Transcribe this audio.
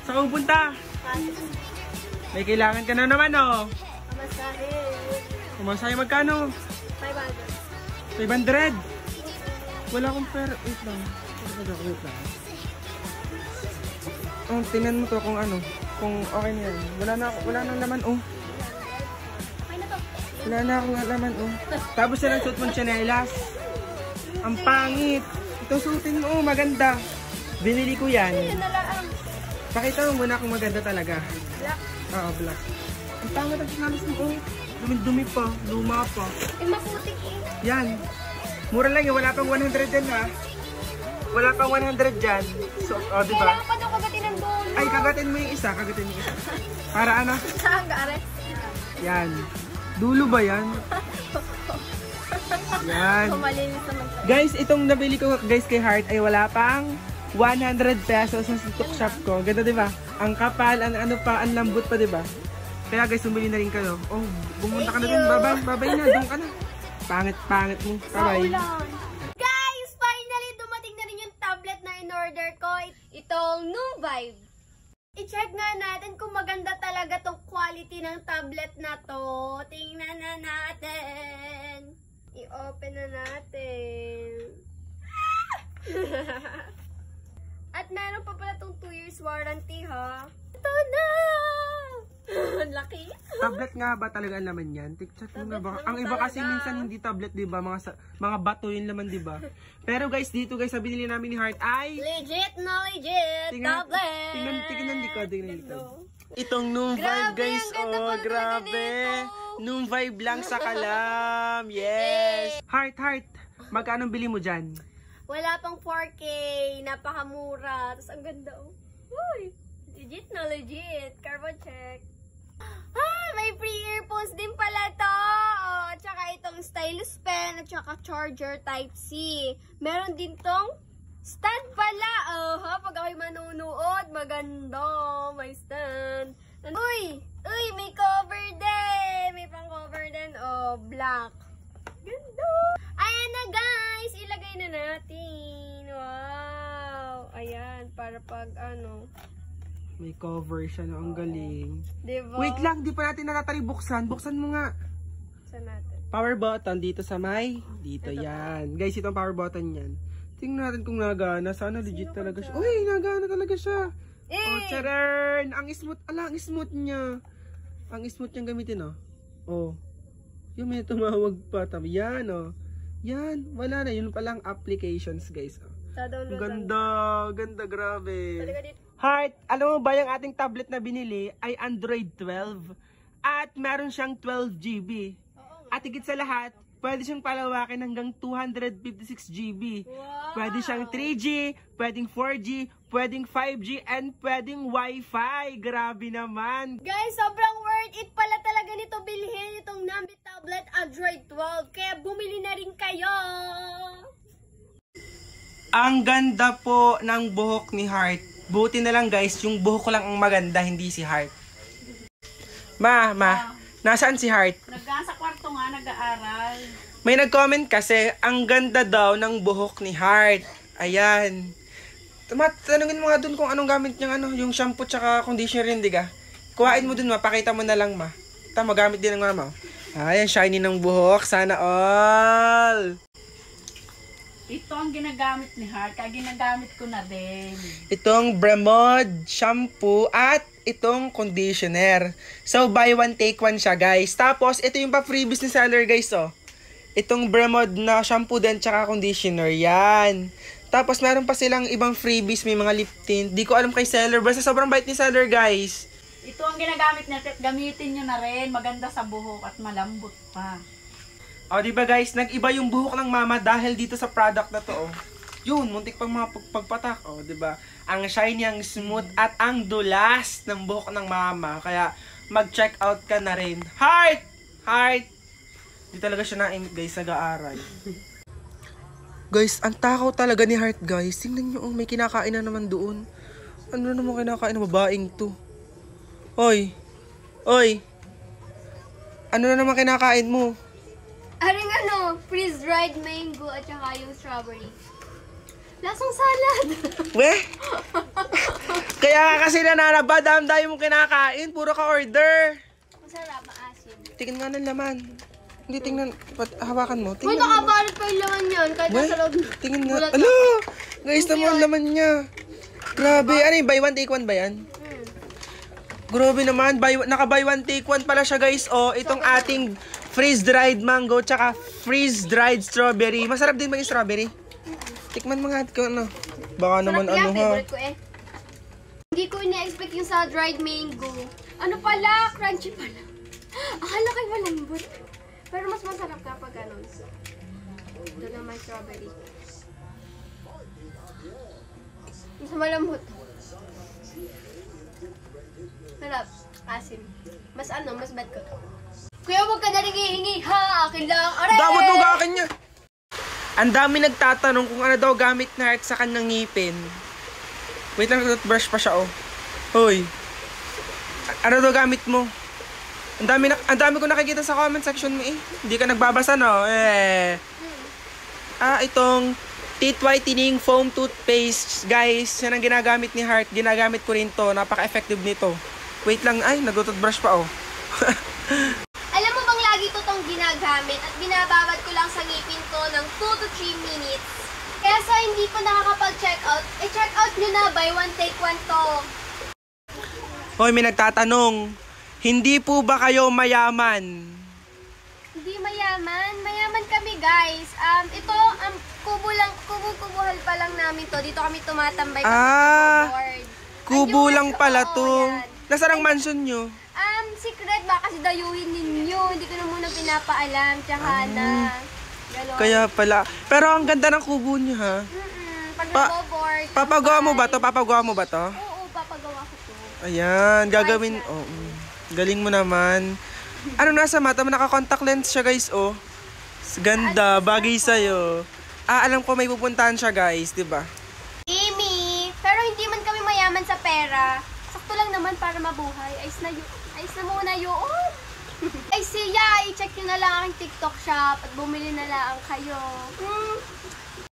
Saan ka pupunta? May kailangan ka na naman, oh. Pamasahe. Pamasahe magkano? 500. 500? Wala akong pera. Wait lang. Wait lang. Oh, tingnan mo to kung ano. Kung okay na yan. Wala nang laman, oh. Okay na to. Wala na akong laman, oh. Tapos na lang suot mong tsinelas. Ang pangit. Ito suotin mo, oh. Maganda. Binili ko yan. Yun na lang. Pakita mo muna kung maganda talaga. Black. Oo, black. Ang pangit ang tsinelas mo, oh. Dumi-dumi pa. Luma pa. Eh, maputik eh. Yan. Mura lang yun. Wala pang 100 yan, ha. Wala pang 100 dyan. So, oh, diba? Kailangan pa daw kagatin ng dulo. Ay, kagatin mo yung isa. Kagatin mo yung isa. Para ano? Saan ka, Are? Yan. Dulo ba yan? Yan. Kumalinis naman tayo. Guys, itong nabili ko guys kay Heart ay wala pang 100 pesos sa stock shop ko. Ganda, diba? Ang kapal, ano pa, ang lambot pa, diba? Kaya guys, bumili na rin kayo. Oh, bumunta ka na dun. Babay na. Doon ka na. Pangit mo. Bye-bye. Guys, finally dumating na rin yung tablet na in-order ko. Itong Nuvive. I-check nga natin kung maganda talaga tong quality ng tablet na to. Tingnan na natin. I-open na natin. At meron pa pala tong 2 years warranty, ha? Ito na! Ang laki. Tablet nga ba talaga ang laman yan? Tikchat mo nga ba? Ang iba kasi talaga. minsan hindi tablet, diba? Mga bato yun laman, diba? Pero guys, dito guys, sa binili namin ni Heart ay... Legit na legit tablet! Tingnan likod. Itong Nuvive guys, oh, grabe! Nuvive lang sa kalam! Yes! Heart! Magkano bili mo dyan? Wala pang 4K, napakamura. Tapos ang ganda, oh. Uy, legit na legit. Carbon check. Ah, may free earphones din pala to. Oh, at saka itong stylus pen at saka charger type C. Meron din tong stand pala. Oh, ha, pag ako'y manunood, maganda. May stand. Uy, may cover din. May pang cover din. Oh, black. Ganda. Ayan na guys, ilagay na natin. Wow. Ayan, para pag ano. May cover siya na ang galing. Diba? Wait lang, di pa natin natatali buksan. Buksan mo nga. Saan natin? Power button dito sa may. Dito yan. Guys, itong power button yan. Tingnan natin kung nagana. Sana legit talaga siya. Uy, nagana talaga siya. Oh, charan! Ang smooth. Ala, ang smooth niya. Ang smooth niyang gamitin, oh. Oh. Yung may tumawag pa. Yan, oh. Yan. Wala na. Yun palang applications, guys. Oh. Ganda, grabe. Heart, alam mo ba yung ating tablet na binili ay Android 12 at meron siyang 12 GB. At higit sa lahat, pwede siyang palawakin hanggang 256 GB. Wow. Pwede siyang 3G, pwedeng 4G, pwedeng 5G, and pwedeng Wi-Fi. Grabe naman. Guys, sobrang worth it pala talaga nito bilhin itong Nambi tablet Android 12. Kaya bumili na rin kayo. Ang ganda po ng buhok ni Heart. Buti na lang guys, yung buhok ko lang ang maganda, hindi si Heart. Ma, nasaan si Heart? Nasa kwarto nga, nag-aaral. May nag-comment kasi, ang ganda daw ng buhok ni Heart. Ayan. Tanungin mo nga dun kung anong gamit niyang yung shampoo tsaka conditioner rin, diga. Kuhain mo dun, ma. Pakita mo na lang, ma. Tama, gamit din ng mama. Ayan, shiny ng buhok. Sana all. Ito ang ginagamit ni Heart, kaya ginagamit ko na din. Itong Bremod shampoo at itong conditioner. So, buy one, take one siya, guys. Tapos, ito yung pa-freebies ni seller, guys, oh. Itong Bremod na shampoo din, tsaka conditioner. Yan. Tapos, meron pa silang ibang freebies. May mga lip tint. Di ko alam kay seller. Basta sobrang bait ni seller, guys. Ito ang ginagamit natin. Gamitin nyo na rin. Maganda sa buhok at malambot pa. O, diba guys, nag-iba yung buhok ng mama dahil dito sa product na to, oh. Yun, muntik pang mga pagpatak, oh, diba? Ang shiny, ang smooth, at ang dulas ng buhok ng mama. Kaya, mag-check out ka na rin. Heart! Di talaga siya naimit, guys, nag-aaral. Guys, ang takaw talaga ni Heart, guys. Tingnan nyo, oh, may kinakain na naman doon. Ano na naman kinakain na babaeng to? Oy! Ano na naman kinakain mo? Aring freeze-dried mango at saka yung strawberry. Lasang salad. Weh? Kaya kasi nananaba, dami mong kinakain. Puro ka order. Masarap, maasim. Tingnan nga ng laman. Hindi, tingnan. Hawakan mo. Uy, Tingnan mo. nakabalot pa yung laman yan. Kahit Uy, nasa loob. tingnan nga. Gulat Ala! Guys, tamo ang laman niya. Grabe. Ano yung buy one take one ba yan? Grabe naman. Naka-buy one take one pala siya, guys. Oh, itong ating freeze-dried mango tsaka freeze-dried strawberry. Masarap din ba yung strawberry? Tikman mo nga ko ano. Baka naman Sarap yan, ano ha. favorite ko eh. Hindi ko ina-expect yung sa dried mango. Ano pala? Crunchy pala. Akala kayo malambot. Pero mas masarap kapag ganun. Ito na may strawberry. Mas malambot. Sarap. Asim. Mas mas bad ko to. Kuya, huwag ka na rin hihingi, ha? Akin lang. Aray! Dawat mo gakin niya. Ang dami nagtatanong kung ano daw gamit na Heart sa kanyang ngipin. Wait lang, toothbrush pa siya, oh. Hoy. Ano daw gamit mo? Ang dami ko nakikita sa comment section mo, eh. Hindi ka nagbabasa, no? Itong teeth whitening foam toothpaste, guys. Yan ang ginagamit ni Heart. Ginagamit ko rin to. Napaka-effective nito. Wait lang, ay, nag-toothbrush pa, oh. Alam mo bang lagi ko tong ginagamit at binababad ko lang sa ngipin ko ng 2 to 3 minutes. Kaya sa hindi pa nakakapag-check out, check out nyo na, buy one take one to. Hoy, may nagtatanong. Hindi po ba kayo mayaman? Hindi mayaman. Mayaman kami, guys. Ito, kubo-kubuhal pa lang namin to. Dito kami tumatambay kasi sa board. Kubo lang pala to. Yan. Nasaan ang mansion nyo? Secret ba kasi dayuhin ninyo. Hindi ko na muna pinapaalam. Tsaka na. Ganon. Kaya pala. Pero ang ganda ng kubo nyo, ha? Pag nag-board. Papagawa mo ba to? Papagawa mo ba to? Oo, papagawa ko to. Ayan, gagawin. Oh, galing mo naman. Ano nasa mata mo? Naka-contact lens siya, guys, oh. Ganda, bagay sa'yo. Alam ko may pupuntahan siya, guys, di ba? Amy, pero hindi man kami mayaman sa pera. Sakto lang naman para mabuhay. Ayos na muna yun. Ay siya, i-check nyo na lang ang TikTok shop at bumili na lang kayo.